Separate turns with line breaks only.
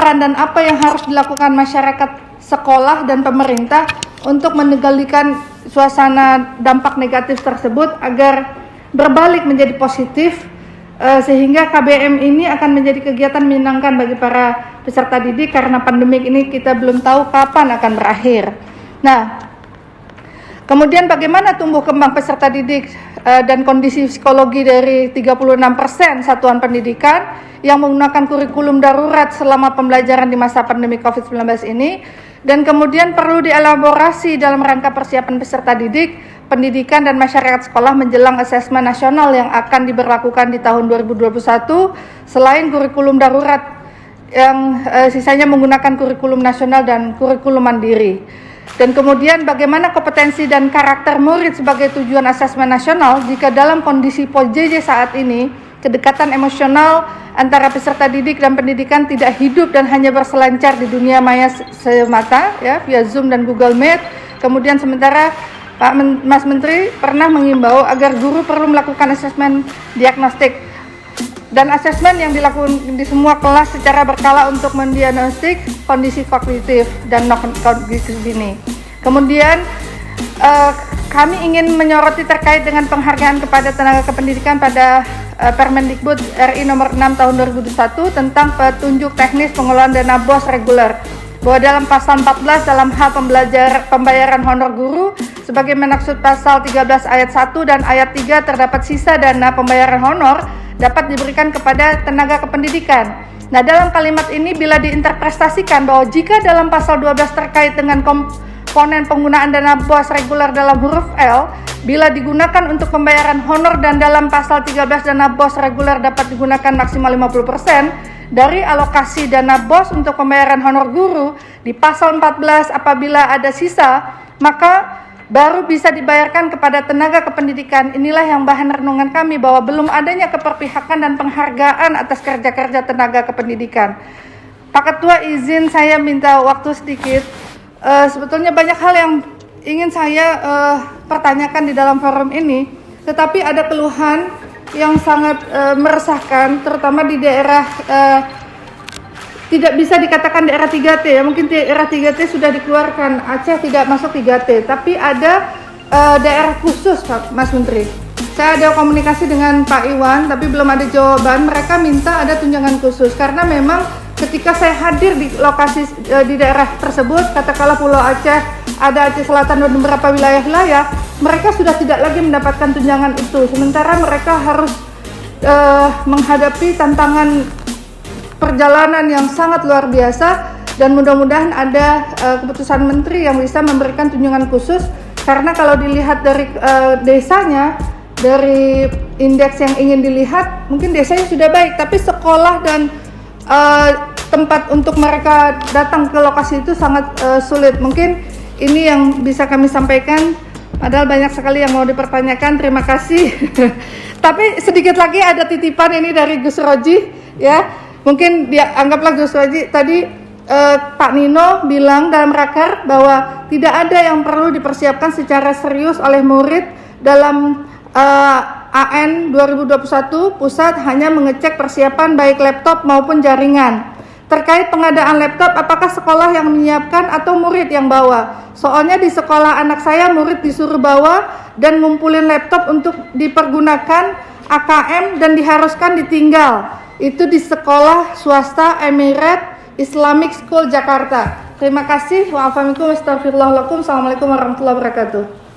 peran dan apa yang harus dilakukan masyarakat, sekolah, dan pemerintah untuk mengendalikan suasana dampak negatif tersebut agar berbalik menjadi positif, sehingga KBM ini akan menjadi kegiatan menyenangkan bagi para peserta didik karena pandemik ini kita belum tahu kapan akan berakhir. Nah, kemudian bagaimana tumbuh kembang peserta didik dan kondisi psikologi dari 36% satuan pendidikan yang menggunakan kurikulum darurat selama pembelajaran di masa pandemi COVID-19 ini, dan kemudian perlu dielaborasi dalam rangka persiapan peserta didik, pendidikan, dan masyarakat sekolah menjelang asesmen nasional yang akan diberlakukan di tahun 2021 selain kurikulum darurat yang sisanya menggunakan kurikulum nasional dan kurikulum mandiri. Dan kemudian bagaimana kompetensi dan karakter murid sebagai tujuan asesmen nasional jika dalam kondisi PJJ saat ini kedekatan emosional antara peserta didik dan pendidikan tidak hidup dan hanya berselancar di dunia maya semata ya via Zoom dan Google Meet. Kemudian sementara Mas Menteri pernah mengimbau agar guru perlu melakukan asesmen diagnostik dan asesmen yang dilakukan di semua kelas secara berkala untuk mendiagnostik kondisi kognitif dan non-kognitif ini. Kemudian kami ingin menyoroti terkait dengan penghargaan kepada tenaga kependidikan pada Permendikbud RI nomor 6 tahun 2021 tentang petunjuk teknis pengelolaan dana BOS reguler, bahwa dalam pasal 14 dalam hal pembayaran honor guru sebagai maksud pasal 13 ayat 1 dan ayat 3 terdapat sisa dana pembayaran honor dapat diberikan kepada tenaga kependidikan. Nah, dalam kalimat ini bila diinterpretasikan bahwa jika dalam pasal 12 terkait dengan komponen penggunaan dana BOS reguler dalam huruf L bila digunakan untuk pembayaran honor dan dalam pasal 13 dana BOS reguler dapat digunakan maksimal 50% dari alokasi dana BOS untuk pembayaran honor guru, di pasal 14 apabila ada sisa maka baru bisa dibayarkan kepada tenaga kependidikan. Inilah yang bahan renungan kami bahwa belum adanya keperpihakan dan penghargaan atas kerja-kerja tenaga kependidikan. Pak Ketua, izin saya minta waktu sedikit. Sebetulnya banyak hal yang ingin saya pertanyakan di dalam forum ini, tetapi ada keluhan yang sangat meresahkan, terutama di daerah tidak bisa dikatakan daerah 3T ya, mungkin daerah 3T sudah dikeluarkan, Aceh tidak masuk 3T, tapi ada daerah khusus Pak Mas Menteri. Saya ada komunikasi dengan Pak Iwan, tapi belum ada jawaban. Mereka minta ada tunjangan khusus karena memang ketika saya hadir di lokasi di daerah tersebut, katakanlah Pulau Aceh, ada Aceh Selatan dan beberapa wilayah-wilayah, mereka sudah tidak lagi mendapatkan tunjangan itu. Sementara mereka harus menghadapi tantangan perjalanan yang sangat luar biasa, dan mudah-mudahan ada keputusan menteri yang bisa memberikan tunjangan khusus, karena kalau dilihat dari desanya, dari indeks yang ingin dilihat, mungkin desanya sudah baik, tapi sekolah dan tempat untuk mereka datang ke lokasi itu sangat sulit. Mungkin ini yang bisa kami sampaikan, padahal banyak sekali yang mau dipertanyakan. Terima kasih. Tapi sedikit lagi ada titipan ini dari Gus Roji ya. Mungkin dia anggaplah Gus Roji tadi Pak Nino bilang dalam rakar bahwa tidak ada yang perlu dipersiapkan secara serius oleh murid dalam AN 2021 pusat, hanya mengecek persiapan baik laptop maupun jaringan. Terkait pengadaan laptop, apakah sekolah yang menyiapkan atau murid yang bawa? Soalnya di sekolah anak saya murid disuruh bawa dan ngumpulin laptop untuk dipergunakan AKM dan diharuskan ditinggal. Itu di sekolah swasta Emirat Islamic School Jakarta. Terima kasih. Assalamualaikum warahmatullahi wabarakatuh.